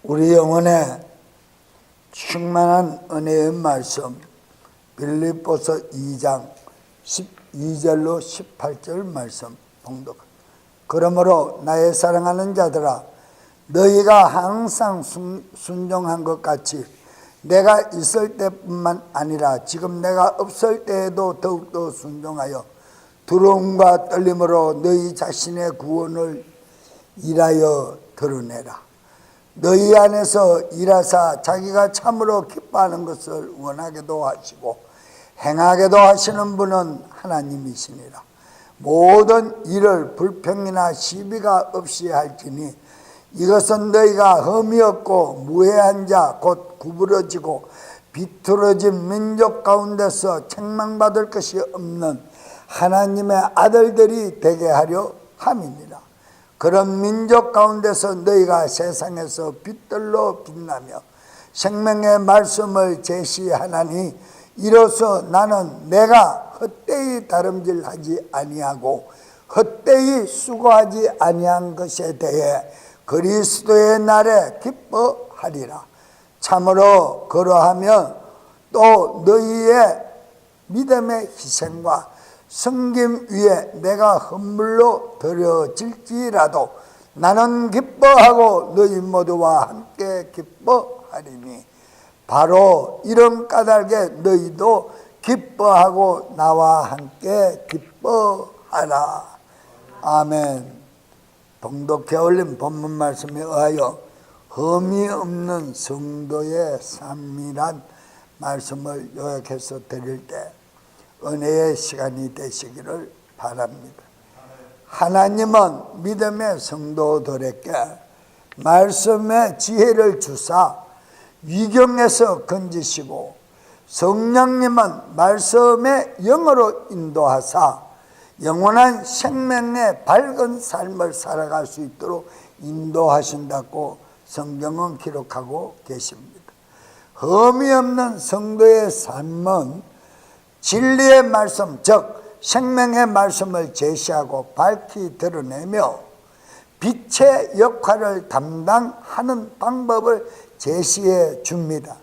우리 영혼에 충만한 은혜의 말씀 빌립보서 2장 12절로 18절 말씀 봉독. 그러므로 나의 사랑하는 자들아, 너희가 항상 순종한 것 같이 내가 있을 때뿐만 아니라 지금 내가 없을 때에도 더욱더 순종하여 두려움과 떨림으로 너희 자신의 구원을 일하여 드러내라. 너희 안에서 일하사 자기가 참으로 기뻐하는 것을 원하게도 하시고 행하게도 하시는 분은 하나님이시니라. 모든 일을 불평이나 시비가 없이 할지니 이것은 너희가 흠이 없고 무해한 자 곧 구부러지고 비틀어진 민족 가운데서 책망받을 것이 없는 하나님의 아들들이 되게 하려 함이니라. 그런 민족 가운데서 너희가 세상에서 빛들로 빛나며 생명의 말씀을 제시하나니 이로써 나는 내가 헛되이 다름질하지 아니하고 헛되이 수고하지 아니한 것에 대해 그리스도의 날에 기뻐하리라. 참으로 그러하면 또 너희의 믿음의 희생과 섬김 위에 내가 헌물로 드려질지라도 나는 기뻐하고 너희 모두와 함께 기뻐하리니 바로 이런 까닭에 너희도 기뻐하고 나와 함께 기뻐하라. 아멘. 봉독해 올린 본문 말씀에 의하여 흠이 없는 성도의 삶이란 말씀을 요약해서 드릴 때 은혜의 시간이 되시기를 바랍니다. 하나님은 믿음의 성도들에게 말씀의 지혜를 주사 위경에서 건지시고 성령님은 말씀의 영으로 인도하사 영원한 생명의 밝은 삶을 살아갈 수 있도록 인도하신다고 성경은 기록하고 계십니다. 흠이 없는 성도의 삶은 진리의 말씀, 즉 생명의 말씀을 제시하고 밝히 드러내며 빛의 역할을 담당하는 방법을 제시해 줍니다.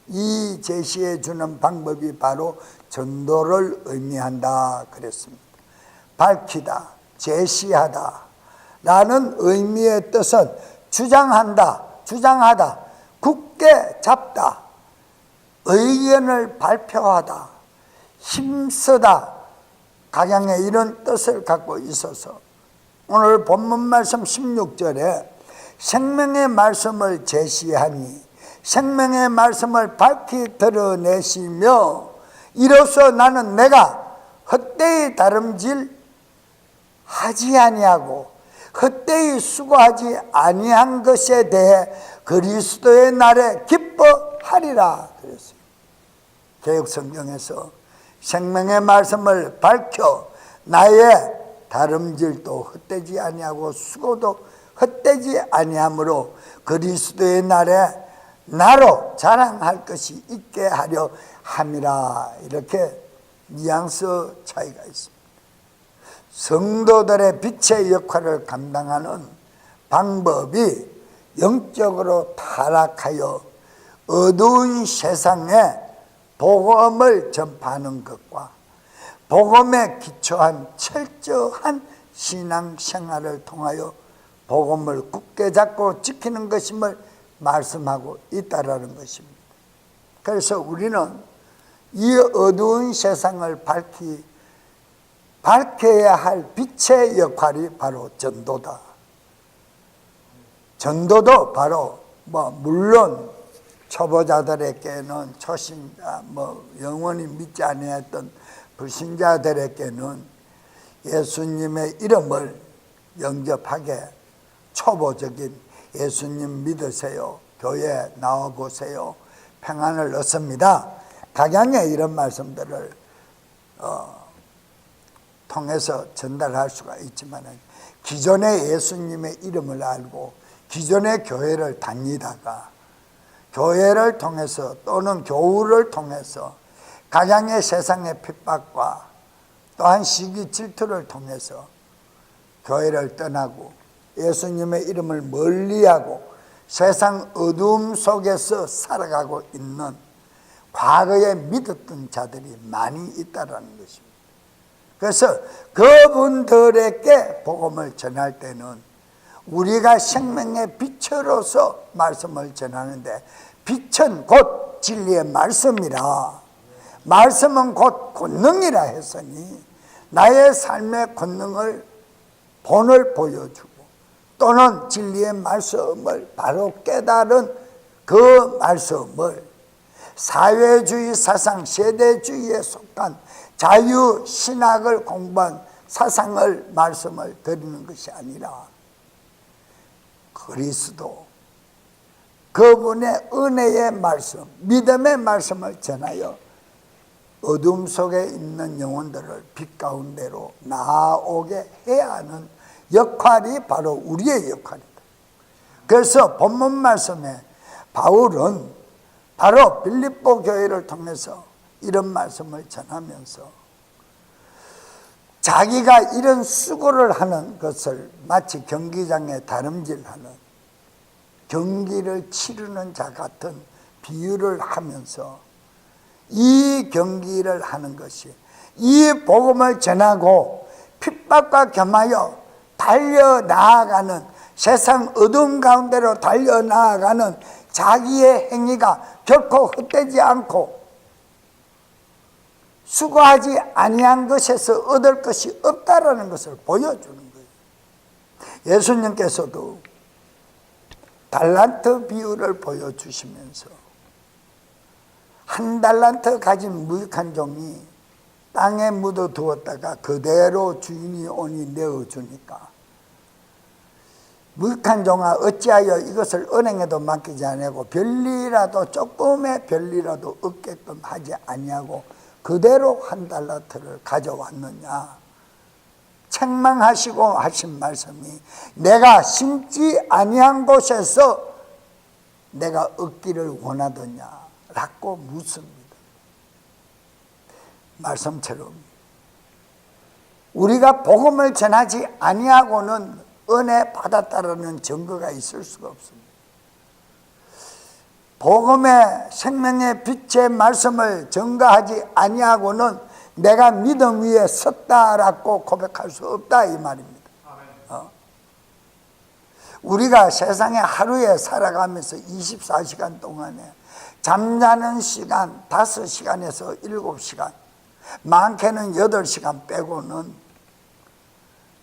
이 제시해 주는 방법이 바로 전도를 의미한다 그랬습니다. 밝히다, 제시하다 라는 의미의 뜻은 주장한다, 주장하다, 굳게 잡다, 의견을 발표하다, 힘쓰다, 각양의 이런 뜻을 갖고 있어서 오늘 본문 말씀 16절에 생명의 말씀을 제시하니 생명의 말씀을 밝히 드러내시며 이로써 나는 내가 헛되이 다름질 하지 아니하고 헛되이 수고하지 아니한 것에 대해 그리스도의 날에 기뻐하리라 그랬어요. 개역성경에서 생명의 말씀을 밝혀 나의 다름질도 헛되지 아니하고 수고도 헛되지 아니하므로 그리스도의 날에 나로 자랑할 것이 있게 하려 함이라. 이렇게 뉘앙스 차이가 있습니다. 성도들의 빛의 역할을 감당하는 방법이 영적으로 타락하여 어두운 세상에 복음을 전파하는 것과 복음에 기초한 철저한 신앙생활을 통하여 복음을 굳게 잡고 지키는 것임을 말씀하고 있다라는 것입니다. 그래서 우리는 이 어두운 세상을 밝혀야 할 빛의 역할이 바로 전도다. 전도도 바로 물론 초보자들에게는 초신자, 영원히 믿지 아니했던 불신자들에게는 예수님의 이름을 영접하게 초보적인 예수님 믿으세요, 교회 나와보세요, 평안을 얻습니다, 각양의 이런 말씀들을 통해서 전달할 수가 있지만 기존의 예수님의 이름을 알고 기존의 교회를 다니다가 교회를 통해서 또는 교우를 통해서 각양의 세상의 핍박과 또한 시기 질투를 통해서 교회를 떠나고 예수님의 이름을 멀리하고 세상 어둠 속에서 살아가고 있는 과거에 믿었던 자들이 많이 있다라는 것입니다. 그래서 그분들에게 복음을 전할 때는 우리가 생명의 빛으로서 말씀을 전하는데, 빛은 곧 진리의 말씀이라, 말씀은 곧 권능이라 했으니 나의 삶의 권능을 본을 보여주고, 또는 진리의 말씀을 바로 깨달은 그 말씀을 사회주의 사상, 세대주의에 속한 자유신학을 공부한 사상을 말씀을 드리는 것이 아니라 그리스도, 그분의 은혜의 말씀, 믿음의 말씀을 전하여 어둠 속에 있는 영혼들을 빛 가운데로 나아오게 해야 하는 역할이 바로 우리의 역할이다. 그래서 본문 말씀에 바울은 바로 빌립보 교회를 통해서 이런 말씀을 전하면서 자기가 이런 수고를 하는 것을 마치 경기장에 다름질하는, 경기를 치르는 자 같은 비유를 하면서 이 경기를 하는 것이, 이 복음을 전하고 핍박과 겸하여 달려나아가는, 세상 어둠 가운데로 달려나아가는 자기의 행위가 결코 헛되지 않고 수고하지 아니한 것에서 얻을 것이 없다라는 것을 보여주는 거예요. 예수님께서도 달란트 비유를 보여주시면서 한 달란트 가진 무익한 종이 땅에 묻어두었다가 그대로 주인이 오니 내어주니까, 무익한 종아 어찌하여 이것을 은행에도 맡기지 아니하고 별리라도, 조금의 별리라도 얻게끔 하지 아니하고 그대로 한 달란트를 가져왔느냐. 책망하시고 하신 말씀이 내가 심지 아니한 곳에서 내가 얻기를 원하더냐라고 묻습니다. 말씀처럼 우리가 복음을 전하지 아니하고는 은혜 받았다라는 증거가 있을 수가 없습니다. 복음의 생명의 빛의 말씀을 증거하지 아니하고는 내가 믿음 위에 섰다라고 고백할 수 없다 이 말입니다. 우리가 세상에 하루에 살아가면서 24시간 동안에 잠자는 시간 5시간에서 7시간, 많게는 8시간 빼고는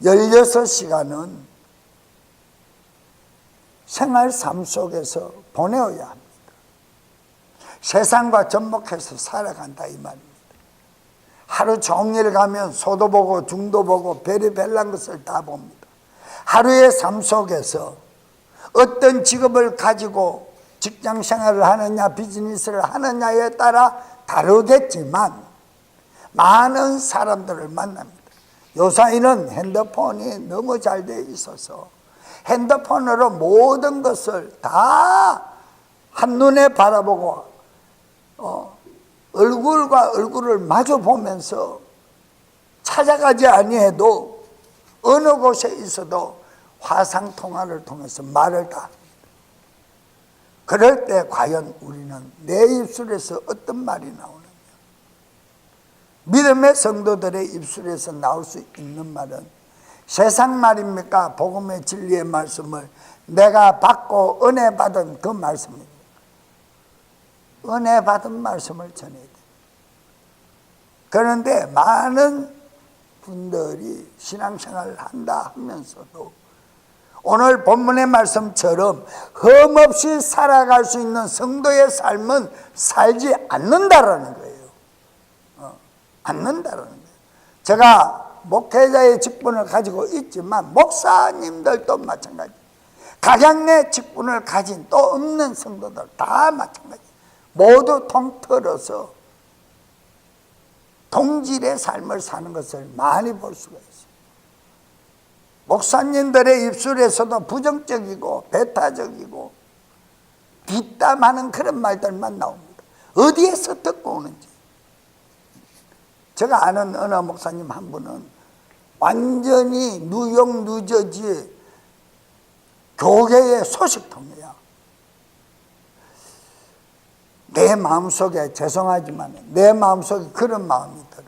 16시간은 생활 삶 속에서 보내어야 합니다. 세상과 접목해서 살아간다 이 말입니다. 하루 종일 가면 소도 보고 중도 보고 별의별난 것을 다 봅니다. 하루의 삶 속에서 어떤 직업을 가지고 직장 생활을 하느냐 비즈니스를 하느냐에 따라 다르겠지만 많은 사람들을 만납니다. 요사이는 핸드폰이 너무 잘 되어 있어서 핸드폰으로 모든 것을 다 한눈에 바라보고 얼굴과 얼굴을 마주 보면서 찾아가지 아니해도 어느 곳에 있어도 화상통화를 통해서 말을 다 합니다. 그럴 때 과연 우리는 내 입술에서 어떤 말이 나오느냐? 믿음의 성도들의 입술에서 나올 수 있는 말은 세상 말입니까? 복음의 진리의 말씀을 내가 받고 은혜 받은 그 말씀입니다. 은혜 받은 말씀을 전해야 돼요. 그런데 많은 분들이 신앙생활을 한다 하면서도 오늘 본문의 말씀처럼 흠없이 살아갈 수 있는 성도의 삶은 살지 않는다라는 거예요. 않는다라는 거예요. 제가 목회자의 직분을 가지고 있지만 목사님들도 마찬가지, 각양의 직분을 가진 또 없는 성도들 다 마찬가지, 모두 통틀어서 동질의 삶을 사는 것을 많이 볼 수가 있어요. 목사님들의 입술에서도 부정적이고 배타적이고 뒷담하는 그런 말들만 나옵니다. 어디에서 듣고 오는지. 제가 아는 어느 목사님 한 분은 완전히 뉴욕 뉴저지 교계의 소식통이야. 내 마음속에, 죄송하지만 내 마음속에 그런 마음이 들어요.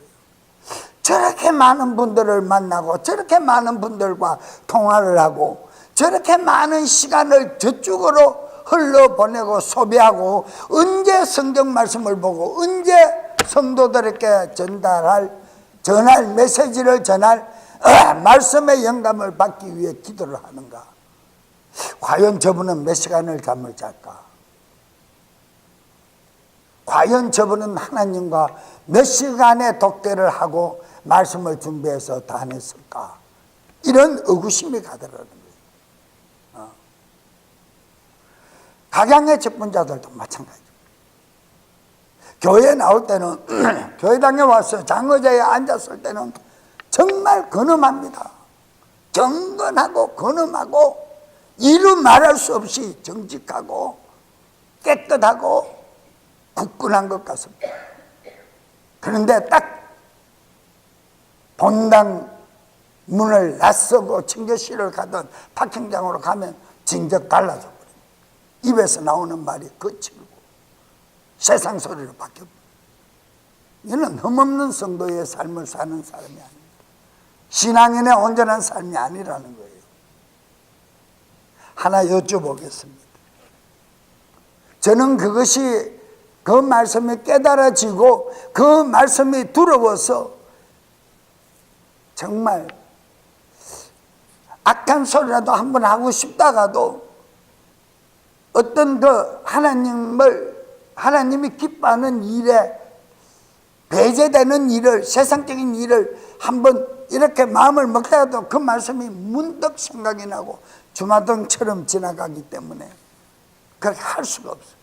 저렇게 많은 분들을 만나고 저렇게 많은 분들과 통화를 하고 저렇게 많은 시간을 저쪽으로 흘러보내고 소비하고 언제 성경 말씀을 보고 언제 성도들에게 전할 메시지를 전할 말씀의 영감을 받기 위해 기도를 하는가? 과연 저분은 몇 시간을 잠을 잤까? 과연 저분은 하나님과 몇 시간의 독대를 하고 말씀을 준비해서 다녔을까? 이런 의구심이 가더라는 거예요. 각양의 직분자들도 마찬가지입니다. 교회에 나올 때는 교회당에 와서 장의자에 앉았을 때는 정말 근엄합니다. 경건하고 근엄하고 이루 말할 수 없이 정직하고 깨끗하고 굳건한 것 같습니다. 그런데 딱 본당 문을 낯서고 청교실을 가던 파킹장으로 가면 진작 달라져 버립니다. 입에서 나오는 말이 거칠고 세상 소리로 바뀌어버립니다. 이는 흠없는 성도의 삶을 사는 사람이 아닙니다. 신앙인의 온전한 삶이 아니라는 거예요. 하나 여쭤보겠습니다. 저는 그것이 그 말씀이 깨달아지고 그 말씀이 두려워서 정말 악한 소리라도 한번 하고 싶다가도 어떤 그 하나님이 기뻐하는 일에 배제되는 일을, 세상적인 일을 한번 이렇게 마음을 먹다가도 그 말씀이 문득 생각이 나고 주마등처럼 지나가기 때문에 그렇게 할 수가 없어요.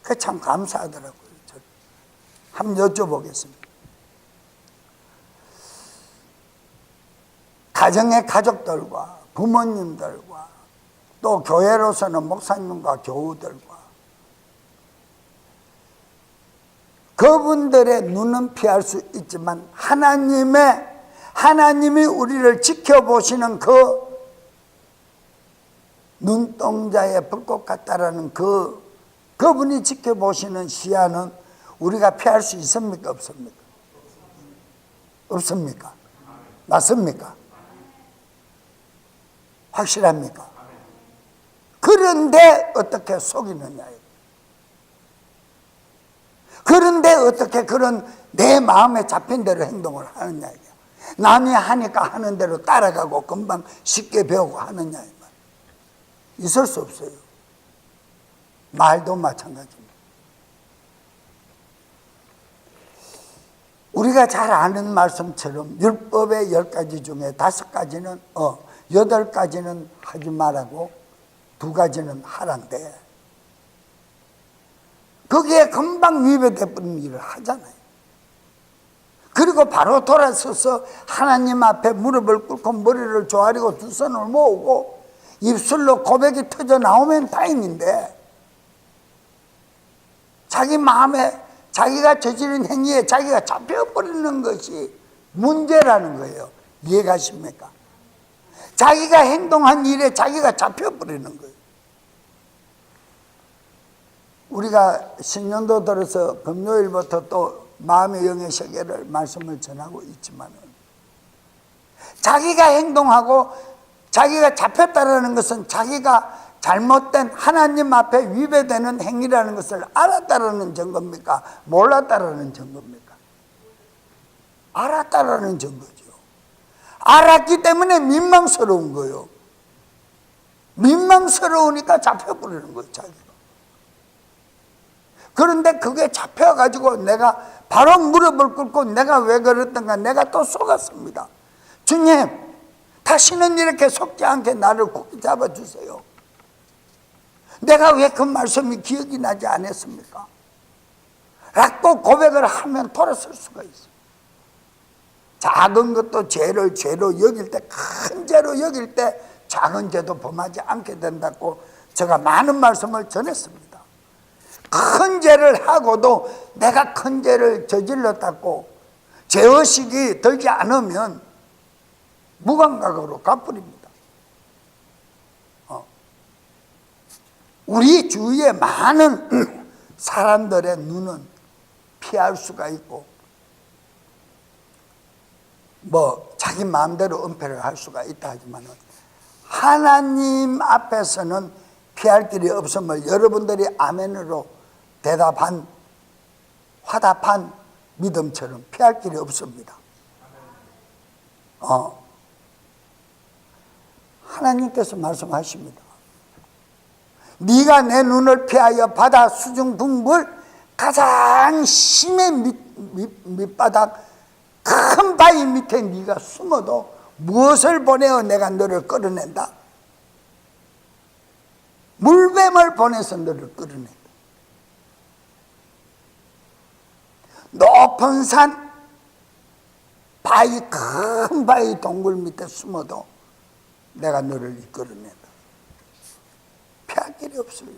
그게 참 감사하더라고요. 한번 여쭤보겠습니다. 가정의 가족들과 부모님들과 또 교회로서는 목사님과 교우들과 그분들의 눈은 피할 수 있지만 하나님이 우리를 지켜보시는 그 눈동자의 불꽃 같다라는 그분이 지켜보시는 시야는 우리가 피할 수 있습니까? 없습니까? 없습니까? 맞습니까? 확실합니까? 그런데 어떻게 속이느냐예요. 그런데 어떻게 그런 내 마음에 잡힌 대로 행동을 하느냐. 남이 하니까 하는 대로 따라가고 금방 쉽게 배우고 하느냐. 있을 수 없어요. 말도 마찬가지입니다. 우리가 잘 아는 말씀처럼 율법의 10가지 중에 5가지는 8가지는 하지 말라고 2가지는 하란데 거기에 금방 위배되는 일을 하잖아요. 그리고 바로 돌아서서 하나님 앞에 무릎을 꿇고 머리를 조아리고 두 손을 모으고 입술로 고백이 터져 나오면 다행인데 자기 마음에 자기가 저지른 행위에 자기가 잡혀버리는 것이 문제라는 거예요. 이해가십니까? 자기가 행동한 일에 자기가 잡혀버리는 거예요. 우리가 신년도 들어서 금요일부터 또 마음의 영의 세계를 말씀을 전하고 있지만 자기가 행동하고 자기가 잡혔다는 것은 자기가 잘못된 하나님 앞에 위배되는 행위라는 것을 알았다라는 증거입니까? 몰랐다라는 증거입니까? 알았다라는 증거죠. 알았기 때문에 민망스러운 거예요. 민망스러우니까 잡혀버리는 거예요, 자기가. 그런데 그게 잡혀가지고 내가 바로 무릎을 꿇고 내가 왜 그랬던가 내가 또 속았습니다. 주님, 다시는 이렇게 속지 않게 나를 굳게 잡아주세요. 내가 왜 그 말씀이 기억이 나지 않았습니까? 라고 고백을 하면 돌아설 수가 있어요. 작은 것도 죄로 여길 때, 큰 죄로 여길 때 작은 죄도 범하지 않게 된다고 제가 많은 말씀을 전했습니다. 큰 죄를 하고도 내가 큰 죄를 저질렀다고 죄의식이 들지 않으면 무감각으로 가버립니다. 우리 주위에 많은 사람들의 눈은 피할 수가 있고 자기 마음대로 은폐를 할 수가 있다 하지만 하나님 앞에서는 피할 길이 없음을 여러분들이 아멘으로 화답한 믿음처럼 피할 길이 없습니다. 하나님께서 말씀하십니다. 네가 내 눈을 피하여 바다 수중분물 가장 심의 밑바닥 큰 바위 밑에 네가 숨어도 무엇을 보내어 내가 너를 끌어낸다? 물뱀을 보내서 너를 끌어낸다. 높은 산 큰 바위 동굴 밑에 숨어도 내가 너를 이끌어낸다. 피할 길이 없어요.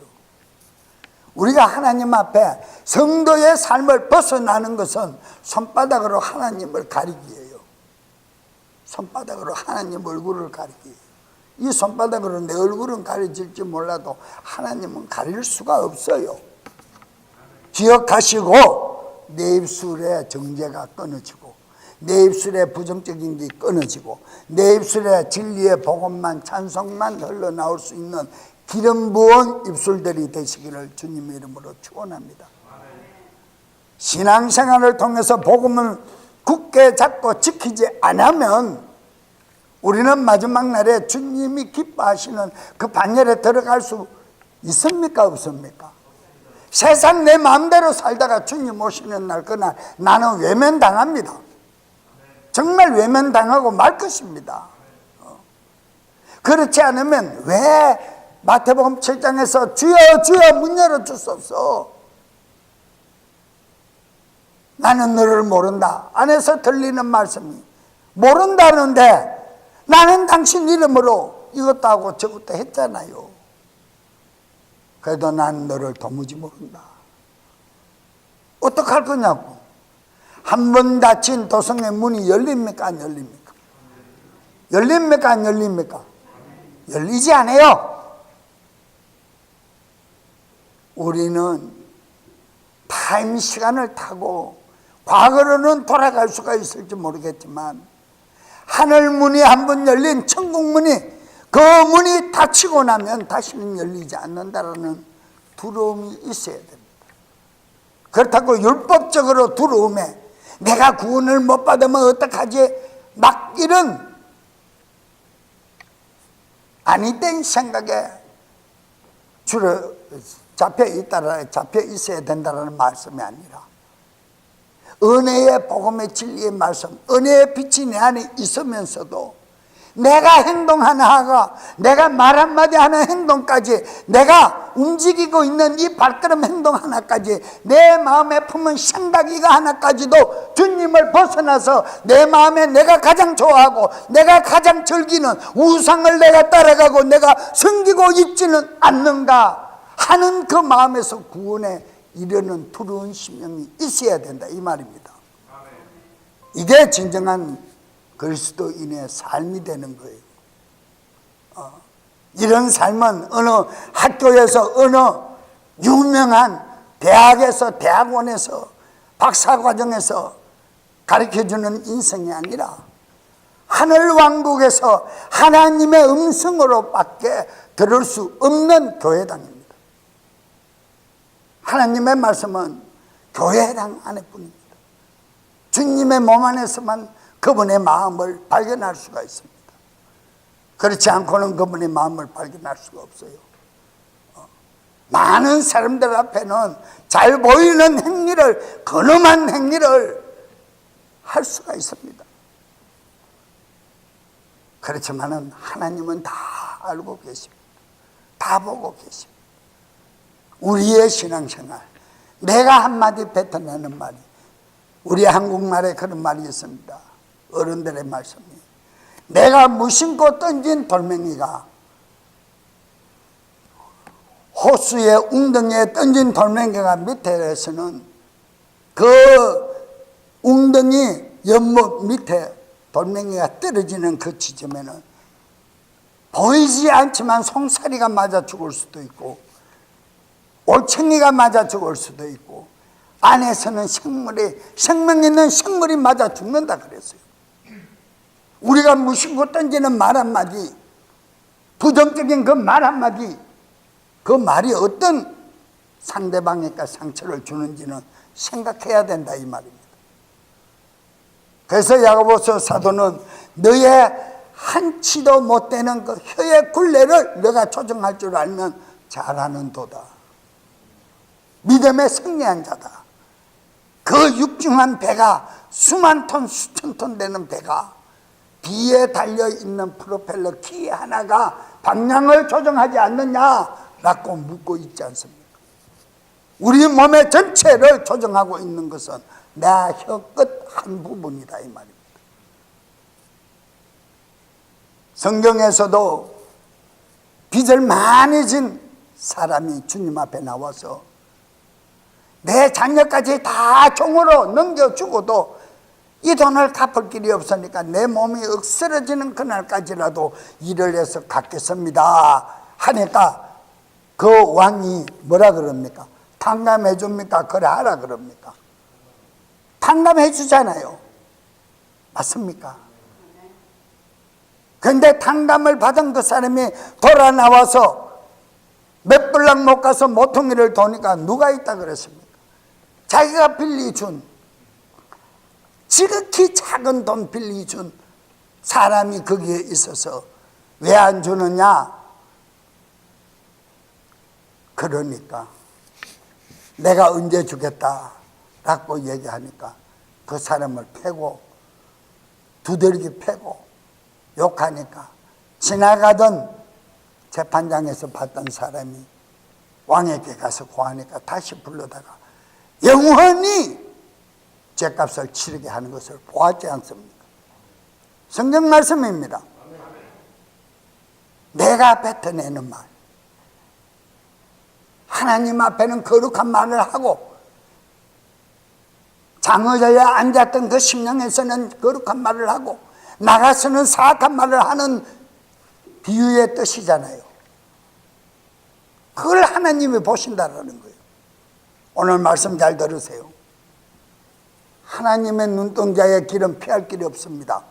우리가 하나님 앞에 성도의 삶을 벗어나는 것은 손바닥으로 하나님을 가리기예요. 손바닥으로 하나님 얼굴을 가리기예요. 이 손바닥으로 내 얼굴은 가려질지 몰라도 하나님은 가릴 수가 없어요. 기억하시고 내 입술에 정죄가 끊어지고 내 입술에 부정적인 게 끊어지고 내 입술에 진리의 복음만 찬송만 흘러나올 수 있는 기름 부은 입술들이 되시기를 주님의 이름으로 축원합니다. 신앙생활을 통해서 복음을 굳게 잡고 지키지 않으면 우리는 마지막 날에 주님이 기뻐하시는 그 반열에 들어갈 수 있습니까? 없습니까? 세상 내 마음대로 살다가 주님 오시는 날 그날 나는 외면당합니다. 정말 외면당하고 말 것입니다. 그렇지 않으면 왜 마태복음 7장에서 주여 주여 문 열어주소서 나는 너를 모른다 안에서 들리는 말씀이 모른다는데 나는 당신 이름으로 이것도 하고 저것도 했잖아요. 그래도 나는 너를 도무지 모른다. 어떡할 거냐고. 한 번 닫힌 도성의 문이 열립니까 안 열립니까? 열립니까 안 열립니까? 열리지 않아요. 우리는 타임 시간을 타고 과거로는 돌아갈 수가 있을지 모르겠지만 하늘 문이 한 번 열린 천국 문이 그 문이 닫히고 나면 다시는 열리지 않는다라는 두려움이 있어야 됩니다. 그렇다고 율법적으로 두려움에 내가 구원을 못 받으면 어떡하지? 막 이런 아니된 생각에 잡혀 있어야 된다는 말씀이 아니라 은혜의 복음의 진리의 말씀, 은혜의 빛이 내 안에 있으면서도 내가 행동하나가 내가 말 한마디 하는 행동까지 내가 움직이고 있는 이 발걸음 행동 하나까지 내 마음에 품은 생각이가 하나까지도 주님을 벗어나서 내 마음에 내가 가장 좋아하고 내가 가장 즐기는 우상을 내가 따라가고 내가 섬기고 있지는 않는가 하는 그 마음에서 구원에 이르는 두려운 심령이 있어야 된다 이 말입니다. 이게 진정한 그리스도인의 삶이 되는 거예요. 이런 삶은 어느 학교에서 어느 유명한 대학에서 대학원에서 박사과정에서 가르쳐주는 인생이 아니라 하늘왕국에서 하나님의 음성으로밖에 들을 수 없는 교회당입니다. 하나님의 말씀은 교회당 안에뿐입니다. 주님의 몸 안에서만 그분의 마음을 발견할 수가 있습니다. 그렇지 않고는 그분의 마음을 발견할 수가 없어요. 많은 사람들 앞에는 잘 보이는 행위를, 근엄한 행위를 할 수가 있습니다. 그렇지만은 하나님은 다 알고 계십니다. 다 보고 계십니다. 우리의 신앙생활, 내가 한마디 뱉어내는 말이, 우리 한국말에 그런 말이 있습니다. 어른들의 말씀이, 내가 무심코 던진 돌멩이가 호수의 웅덩이에 던진 돌멩이가 밑에서는 그 웅덩이 연못 밑에 돌멩이가 떨어지는 그 지점에는 보이지 않지만 송사리가 맞아 죽을 수도 있고 올챙이가 맞아 죽을 수도 있고, 안에서는 생명 있는 식물이 맞아 죽는다 그랬어요. 우리가 무심코 던지는 말 한마디, 부정적인 그 말 한마디, 그 말이 어떤 상대방에게 상처를 주는지는 생각해야 된다 이 말입니다. 그래서 야고보서 사도는 너의 한치도 못 되는 그 혀의 굴레를 너가 조정할 줄 알면 잘하는 도다. 믿음의 승리한 자다. 그 육중한 배가 수만 톤 수천 톤 되는 배가 비에 달려있는 프로펠러 키 하나가 방향을 조정하지 않느냐라고 묻고 있지 않습니까? 우리 몸의 전체를 조정하고 있는 것은 내 혀 끝 한 부분이다 이 말입니다. 성경에서도 빚을 많이 진 사람이 주님 앞에 나와서 내 자녀까지 다 종으로 넘겨주고도 이 돈을 갚을 길이 없으니까 내 몸이 억스러지는 그날까지라도 일을 해서 갚겠습니다 하니까 그 왕이 뭐라 그럽니까? 탕감해 줍니까? 그래하라 그럽니까? 탕감해 주잖아요. 맞습니까? 그런데 탕감을 받은 그 사람이 돌아 나와서 몇 불락 못 가서 모퉁이를 도니까 누가 있다 그랬습니까? 자기가 빌려준, 지극히 작은 돈 빌려준 사람이 거기에 있어서 왜 안 주느냐? 그러니까 내가 언제 주겠다라고 얘기하니까 그 사람을 패고 두들기 패고 욕하니까 지나가던 재판장에서 봤던 사람이 왕에게 가서 고하니까 다시 불러다가 영원히 죗값을 치르게 하는 것을 보았지 않습니까? 성경 말씀입니다. 내가 뱉어내는 말, 하나님 앞에는 거룩한 말을 하고 장의자에 앉았던 그 심령에서는 거룩한 말을 하고 나가서는 사악한 말을 하는 비유의 뜻이잖아요. 그걸 하나님이 보신다라는 거예요. 오늘 말씀 잘 들으세요. 하나님의 눈동자의 길은 피할 길이 없습니다.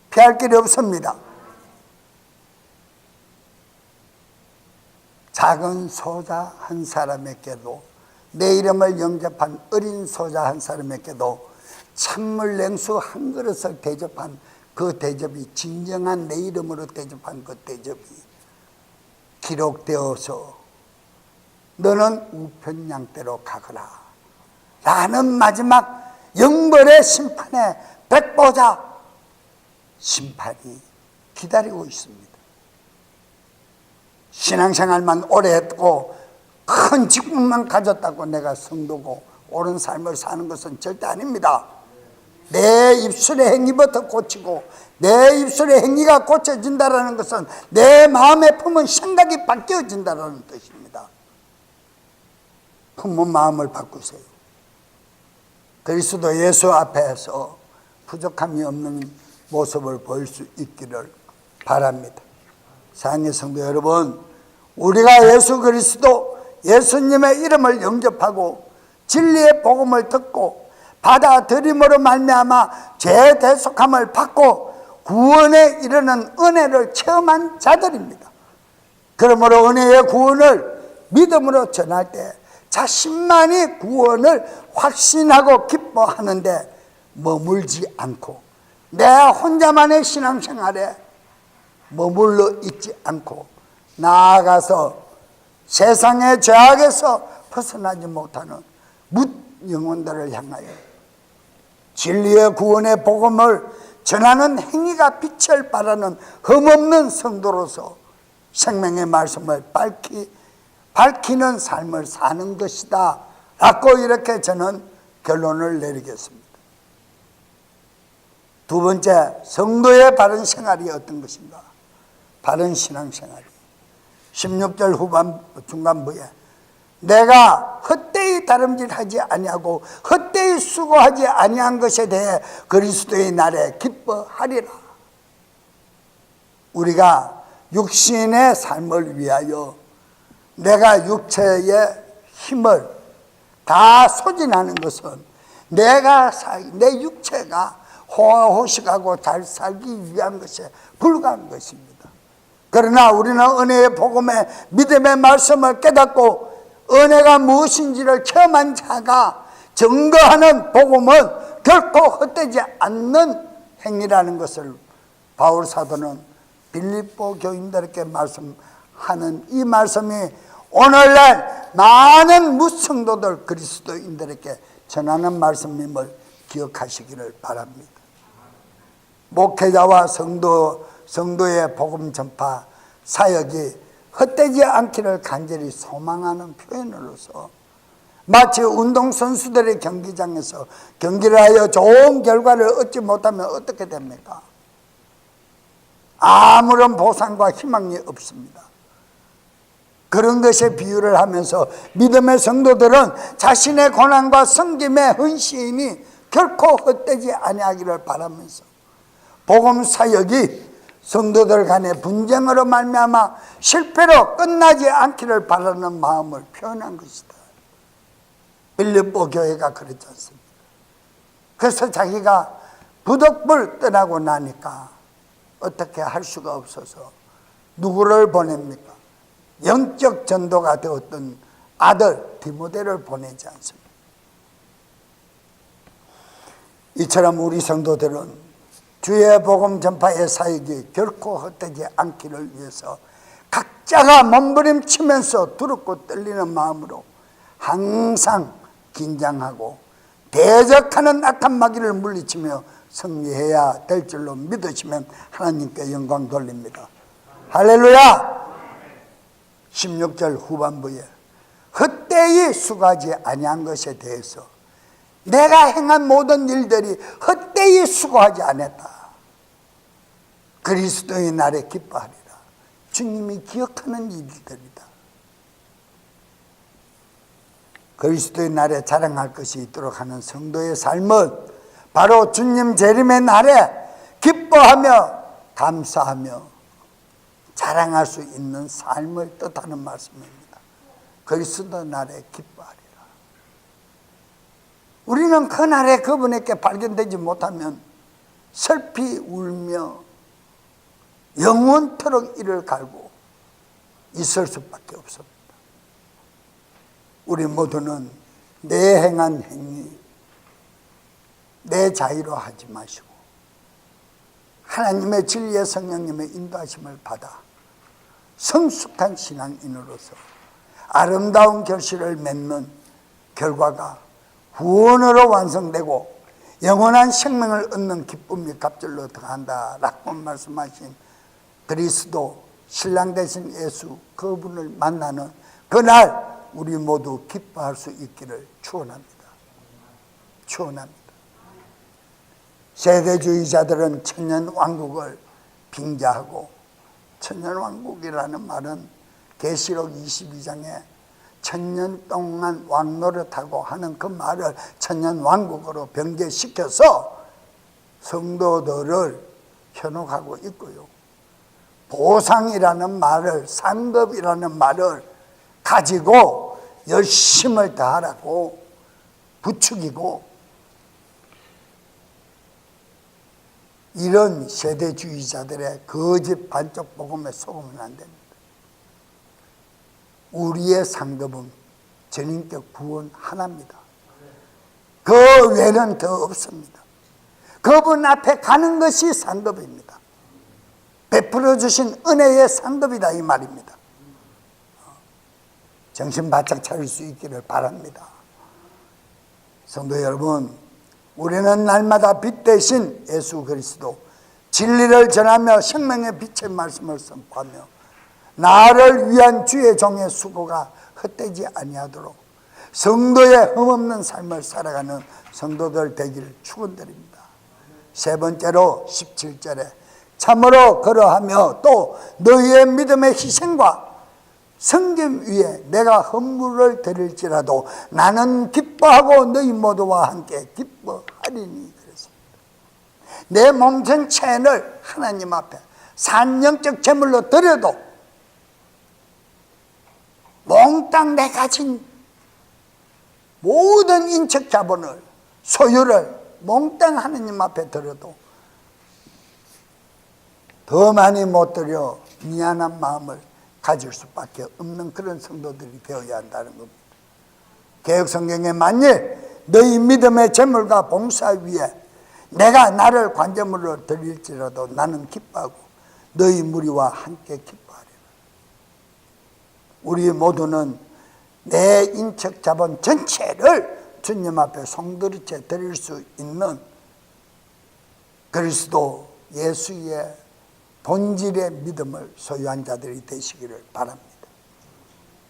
피할 길이 없습니다. 작은 소자 한 사람에게도, 내 이름을 영접한 어린 소자 한 사람에게도 찬물 냉수 한 그릇을 대접한 그 대접이, 진정한 내 이름으로 대접한 그 대접이 기록되어서 너는 우편양대로 가거라 라는 마지막 영벌의 심판의 백보자 심판이 기다리고 있습니다. 신앙생활만 오래 했고 큰 직분만 가졌다고 내가 성도고 옳은 삶을 사는 것은 절대 아닙니다. 내 입술의 행위부터 고치고, 내 입술의 행위가 고쳐진다는 것은 내 마음에 품은 생각이 바뀌어진다는 뜻입니다. 품은 마음을 바꾸세요. 그리스도 예수 앞에서 부족함이 없는 모습을 보일 수 있기를 바랍니다. 사랑하는 성도 여러분, 우리가 예수 그리스도, 예수님의 이름을 영접하고 진리의 복음을 듣고 받아들임으로 말미암아 죄 대속함을 받고 구원에 이르는 은혜를 체험한 자들입니다. 그러므로 은혜의 구원을 믿음으로 전할 때 자신만이 구원을 확신하고 기뻐하는데 머물지 않고, 내 혼자만의 신앙생활에 머물러 있지 않고 나아가서 세상의 죄악에서 벗어나지 못하는 뭇 영혼들을 향하여 진리의 구원의 복음을 전하는 행위가 빛을 발하는 흠없는 성도로서 생명의 말씀을 밝히는 삶을 사는 것이다 라고 이렇게 저는 결론을 내리겠습니다. 두 번째, 성도의 바른 생활이 어떤 것인가? 바른 신앙생활이 16절 중간부에 내가 헛되이 다름질하지 아니하고 헛되이 수고하지 아니한 것에 대해 그리스도의 날에 기뻐하리라. 우리가 육신의 삶을 위하여 내가 육체의 힘을 다 소진하는 것은 내 육체가 호화호식하고 잘 살기 위한 것에 불과한 것입니다. 그러나 우리는 은혜의 복음의 믿음의 말씀을 깨닫고 은혜가 무엇인지를 체험한 자가 증거하는 복음은 결코 헛되지 않는 행위라는 것을 바울 사도는 빌립보 교인들에게 말씀하는 이 말씀이 오늘날 많은 무성도들 그리스도인들에게 전하는 말씀임을 기억하시기를 바랍니다. 목회자와 성도의 복음 전파 사역이 헛되지 않기를 간절히 소망하는 표현으로서 마치 운동선수들의 경기장에서 경기를 하여 좋은 결과를 얻지 못하면 어떻게 됩니까? 아무런 보상과 희망이 없습니다. 그런 것에 비유를 하면서 믿음의 성도들은 자신의 고난과 섬김의 헌신이 결코 헛되지 아니하기를 바라면서 복음 사역이 성도들 간의 분쟁으로 말미암아 실패로 끝나지 않기를 바라는 마음을 표현한 것이다. 빌립보 교회가 그렇지 않습니다. 그래서 자기가 부덕불 떠나고 나니까 어떻게 할 수가 없어서 누구를 보냅니까? 영적 전도가 되었던 아들 디모데를 보내지 않습니다. 이처럼 우리 성도들은 주의 복음 전파의 사역이 결코 헛되지 않기를 위해서 각자가 몸부림치면서 두렵고 떨리는 마음으로 항상 긴장하고 대적하는 악한 마귀를 물리치며 승리해야 될 줄로 믿으시면 하나님께 영광 돌립니다. 할렐루야! 16절 후반부에 헛되이 수고하지 아니한 것에 대해서 내가 행한 모든 일들이 헛되이 수고하지 않았다. 그리스도의 날에 기뻐하리라. 주님이 기억하는 일들이다. 그리스도의 날에 자랑할 것이 있도록 하는 성도의 삶은 바로 주님 재림의 날에 기뻐하며 감사하며 자랑할 수 있는 삶을 뜻하는 말씀입니다. 그리스도 날에 기뻐하리라. 우리는 그 날에 그분에게 발견되지 못하면 슬피 울며 영원토록 이를 갈고 있을 수밖에 없습니다. 우리 모두는 내 행한 행위 내 자유로 하지 마시고 하나님의 진리의 성령님의 인도하심을 받아 성숙한 신앙인으로서 아름다운 결실을 맺는 결과가 구원으로 완성되고 영원한 생명을 얻는 기쁨이 갑절로 더한다라고 말씀하신 그리스도 신랑 되신 예수 그분을 만나는 그날 우리 모두 기뻐할 수 있기를 축원합니다. 축원합니다. 세대주의자들은 천년왕국을 빙자하고 천년왕국이라는 말은 계시록 22장에 천년 동안 왕노릇하고 하는 그 말을 천년왕국으로 변개시켜서 성도들을 현혹하고 있고요. 보상이라는 말을 상급이라는 말을 가지고 열심을 다하라고 부추기고 이런 세대주의자들의 거짓 반쪽 복음에 속으면 안 됩니다. 우리의 상급은 전인격 구원 하나입니다. 그 외에는 더 없습니다. 그분 앞에 가는 것이 상급입니다. 베풀어 주신 은혜의 상급이다 이 말입니다. 정신 바짝 차릴 수 있기를 바랍니다. 성도 여러분, 우리는 날마다 빛 대신 예수 그리스도 진리를 전하며 생명의 빛의 말씀을 선포하며 나를 위한 주의 종의 수고가 헛되지 아니하도록 성도의 흠없는 삶을 살아가는 성도들 되기를 축원드립니다. 세 번째로 17절에 참으로 그러하며 또 너희의 믿음의 희생과 섬김 위에 내가 헌물을 드릴지라도 나는 기뻐하고 너희 모두와 함께 기뻐하리니 그랬습니다. 내 몸 전체를 하나님 앞에 산영적 제물로 드려도 몽땅 내 가진 모든 인적 자본을, 소유를 몽땅 하느님 앞에 드려도 더 많이 못 드려 미안한 마음을 가질 수밖에 없는 그런 성도들이 되어야 한다는 겁니다. 개혁성경에 만일 너희 믿음의 제물과 봉사 위에 내가 나를 관제물로 드릴지라도 나는 기뻐하고 너희 무리와 함께 기뻐하리라. 우리 모두는 내 인적 자본 전체를 주님 앞에 송두리째 드릴 수 있는 그리스도 예수의 본질의 믿음을 소유한 자들이 되시기를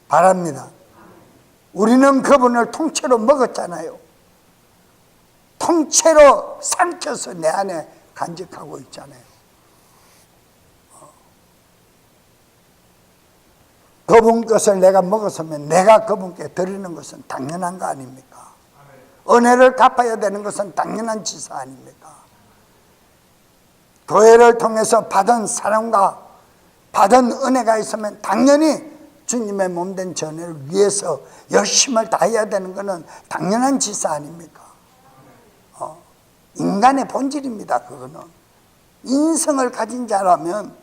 바랍니다. 우리는 그분을 통째로 먹었잖아요. 통째로 삼켜서 내 안에 간직하고 있잖아요. 그분 것을 내가 먹었으면 내가 그분께 드리는 것은 당연한 거 아닙니까? 은혜를 갚아야 되는 것은 당연한 지사 아닙니까? 교회를 통해서 받은 사랑과 받은 은혜가 있으면 당연히 주님의 몸된 전회를 위해서 열심을 다해야 되는 것은 당연한 지사 아닙니까? 인간의 본질입니다. 그거는 인성을 가진 자라면,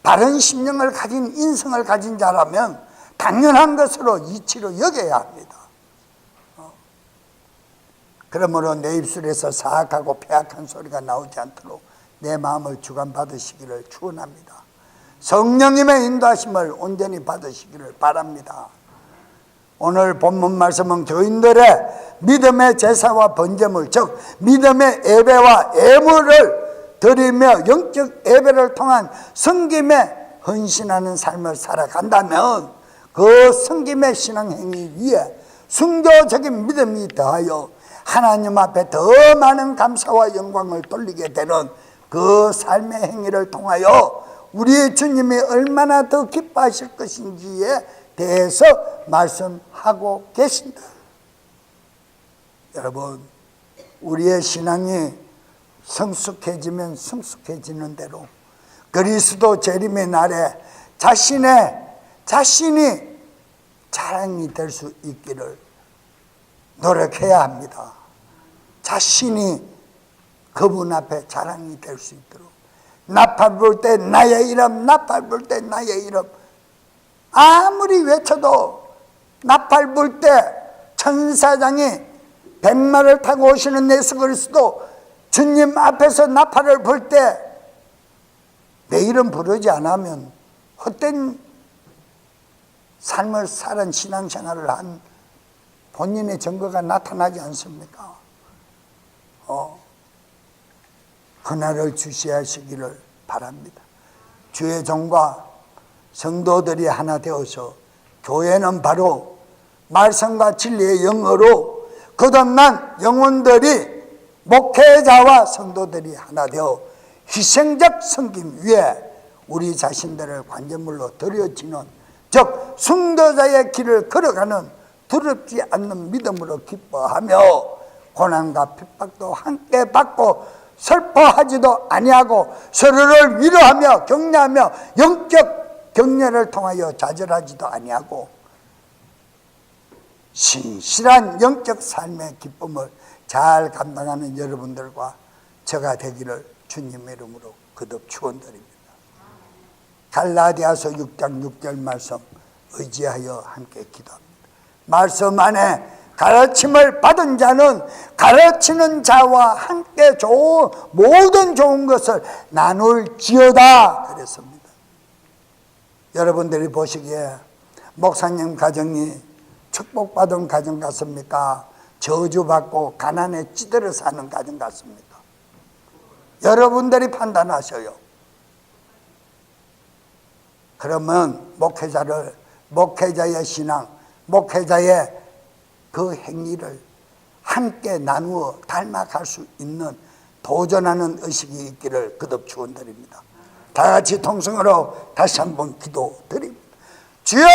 바른 심령을 가진 인성을 가진 자라면 당연한 것으로 이치로 여겨야 합니다. 그러므로 내 입술에서 사악하고 폐악한 소리가 나오지 않도록 내 마음을 주관받으시기를 축원합니다. 성령님의 인도하심을 온전히 받으시기를 바랍니다. 오늘 본문 말씀은 교인들의 믿음의 제사와 번제물, 즉 믿음의 예배와 예물을 드리며 영적 예배를 통한 섬김에 헌신하는 삶을 살아간다면 그 섬김의 신앙행위 위에 순교적인 믿음이 더하여 하나님 앞에 더 많은 감사와 영광을 돌리게 되는 그 삶의 행위를 통하여 우리 주님이 얼마나 더 기뻐하실 것인지에 대해서 말씀하고 계신다. 여러분, 우리의 신앙이 성숙해지면 성숙해지는 대로 그리스도 재림의 날에 자신이 자랑이 될 수 있기를 노력해야 합니다. 자신이 그분 앞에 자랑이 될 수 있도록 나팔 불 때 나의 이름, 나팔 불 때 나의 이름, 아무리 외쳐도 나팔 불 때 천사장이 백마를 타고 오시는 예수 그리스도 주님 앞에서 나팔을 불 때 내 이름 부르지 않으면 헛된 삶을 사는 신앙생활을 한 본인의 증거가 나타나지 않습니까? 그날을 주시하시기를 바랍니다. 주의 종과 성도들이 하나 되어서 교회는 바로 말씀과 진리의 영어로 거듭난 영혼들이 목회자와 성도들이 하나 되어 희생적 섬김 위에 우리 자신들을 관제물로 드려지는, 즉 순교자의 길을 걸어가는 두렵지 않는 믿음으로 기뻐하며 고난과 핍박도 함께 받고 슬퍼하지도 아니하고 서로를 위로하며 격려하며 영적 격려를 통하여 좌절하지도 아니하고 신실한 영적 삶의 기쁨을 잘 감당하는 여러분들과 저가 되기를 주님의 이름으로 거듭 축원드립니다. 갈라디아서 6장 6절 말씀 의지하여 함께 기도합니다. 말씀 안에 가르침을 받은 자는 가르치는 자와 함께 모든 좋은 것을 나눌지어다 그랬습니다. 여러분들이 보시기에 목사님 가정이 축복받은 가정 같습니까? 저주받고 가난에 찌들어 사는 가정 같습니까? 여러분들이 판단하셔요. 그러면 목회자의 신앙, 목회자의 그 행위를 함께 나누어 닮아갈 수 있는 도전하는 의식이 있기를 거듭 축원드립니다. 다 같이 통성으로 다시 한번 기도드립니다. 주여!